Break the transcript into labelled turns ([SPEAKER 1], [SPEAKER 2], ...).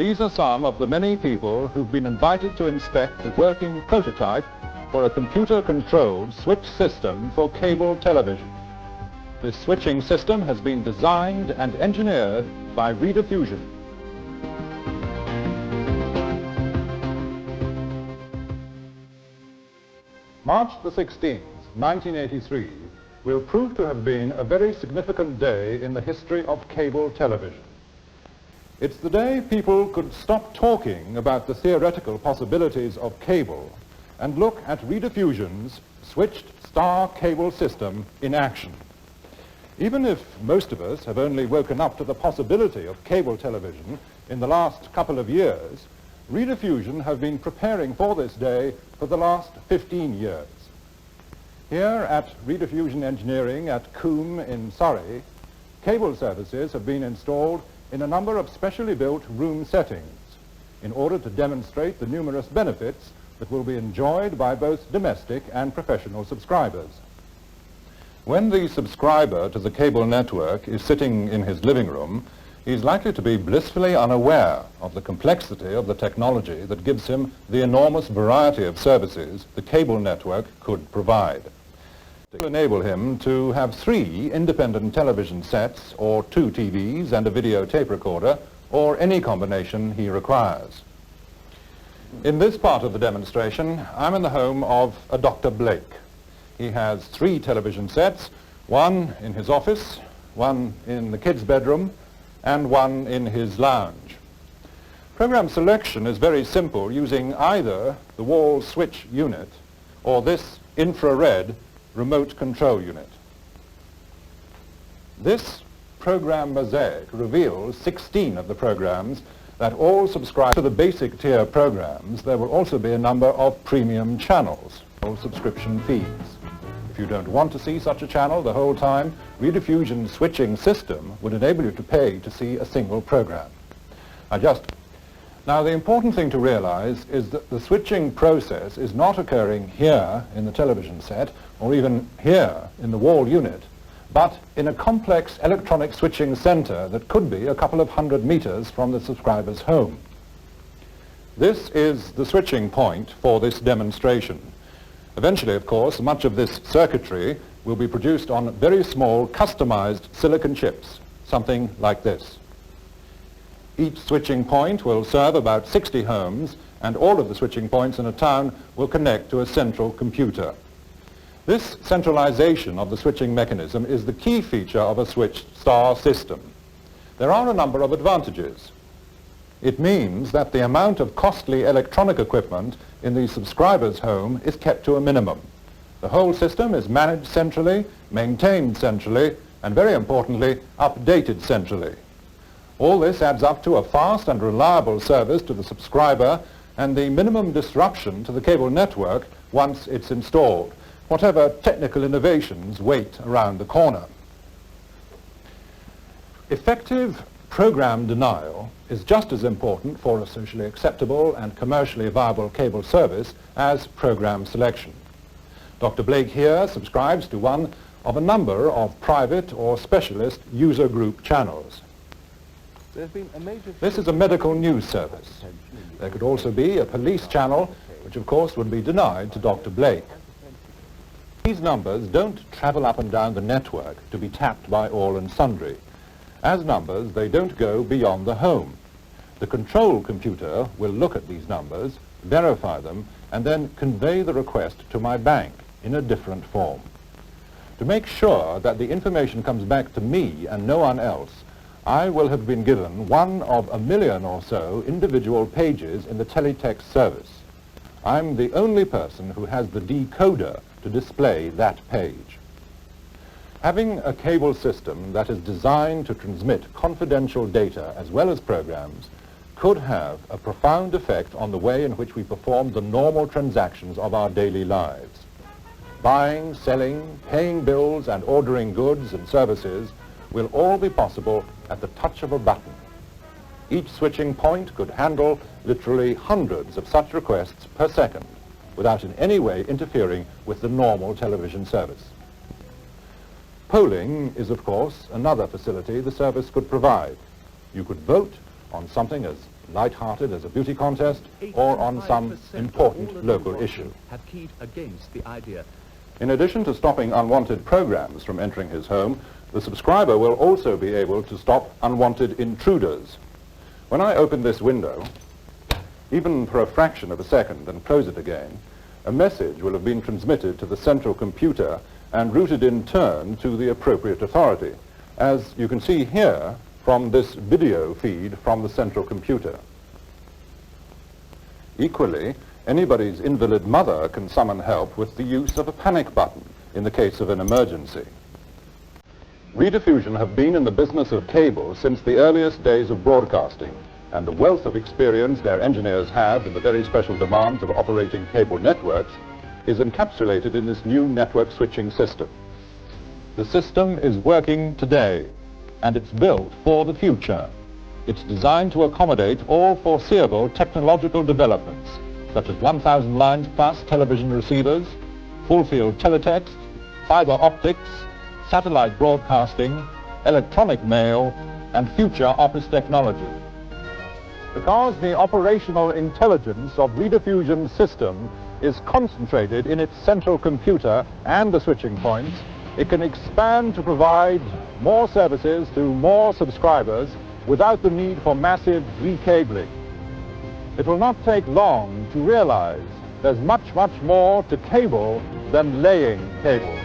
[SPEAKER 1] These are some of the many people who've been invited to inspect the working prototype for a computer-controlled switch system for cable television. This switching system has been designed and engineered by Rediffusion. March the 16th, 1983, will prove to have been a very significant day in the history of cable television. It's the day people could stop talking about the theoretical possibilities of cable and look at Rediffusion's switched star cable system in action. Even if most of us have only woken up to the possibility of cable television in the last couple of years, Rediffusion have been preparing for this day for the last 15 years. Here at Rediffusion Engineering at Coombe in Surrey, cable services have been installed in a number of specially built room settings in order to demonstrate the numerous benefits that will be enjoyed by both domestic and professional subscribers. When the subscriber to the cable network is sitting in his living room, he's likely to be blissfully unaware of the complexity of the technology that gives him the enormous variety of services the cable network could provide. To enable him to have 3 independent television sets or 2 TVs and a video tape recorder, or any combination he requires. In this part of the demonstration, I'm in the home of a Dr. Blake. He has 3 television sets, one in his office, one in the kids' bedroom, and one in his lounge. Program selection is very simple, using either the wall switch unit or this infrared remote control unit. This program mosaic reveals 16 of the programs that all subscribe to the basic tier programs. There will also be a number of premium channels or subscription fees. If you don't want to see such a channel the whole time, Rediffusion's switching system would enable you to pay to see a single program. Now the important thing to realize is that the switching process is not occurring here in the television set or even here in the wall unit, but in a complex electronic switching center that could be a couple of 100 meters from the subscriber's home. This is the switching point for this demonstration. Eventually, of course, much of this circuitry will be produced on very small customized silicon chips, something like this. Each switching point will serve about 60 homes, and all of the switching points in a town will connect to a central computer. This centralization of the switching mechanism is the key feature of a switched star system. There are a number of advantages. It means that the amount of costly electronic equipment in the subscriber's home is kept to a minimum. The whole system is managed centrally, maintained centrally, and very importantly, updated centrally. All this adds up to a fast and reliable service to the subscriber and the minimum disruption to the cable network once it's installed, whatever technical innovations wait around the corner. Effective program denial is just as important for a socially acceptable and commercially viable cable service as program selection. Dr. Blake here subscribes to one of a number of private or specialist user group channels. This is a medical news service. There could also be a police channel, which of course would be denied to Dr. Blake. These numbers don't travel up and down the network to be tapped by all and sundry. As numbers, they don't go beyond the home. The control computer will look at these numbers, verify them, and then convey the request to my bank in a different form. To make sure that the information comes back to me and no one else, I will have been given one of a million or so individual pages in the teletext service. I'm the only person who has the decoder to display that page. Having a cable system that is designed to transmit confidential data as well as programs could have a profound effect on the way in which we perform the normal transactions of our daily lives. Buying, selling, paying bills, and ordering goods and services will all be possible at the touch of a button. Each switching point could handle literally hundreds of such requests per second without in any way interfering with the normal television service. Polling is, of course, another facility the service could provide. You could vote on something as light-hearted as a beauty contest, or on some important local issue.
[SPEAKER 2] Have keyed against the idea.
[SPEAKER 1] In addition to stopping unwanted programs from entering his home, the subscriber will also be able to stop unwanted intruders. When I open this window, even for a fraction of a second, and close it again, a message will have been transmitted to the central computer and routed in turn to the appropriate authority, as you can see here from this video feed from the central computer. Equally, anybody's invalid mother can summon help with the use of a panic button in the case of an emergency. Rediffusion have been in the business of cable since the earliest days of broadcasting, and the wealth of experience their engineers have in the very special demands of operating cable networks is encapsulated in this new network switching system. The system is working today, and it's built for the future. It's designed to accommodate all foreseeable technological developments, such as 1,000 lines plus television receivers, full-field teletext, fiber optics, satellite broadcasting, electronic mail, and future office technology. Because the operational intelligence of Rediffusion's system is concentrated in its central computer and the switching points, it can expand to provide more services to more subscribers without the need for massive recabling. It will not take long to realize there's much, much more to cable than laying cable.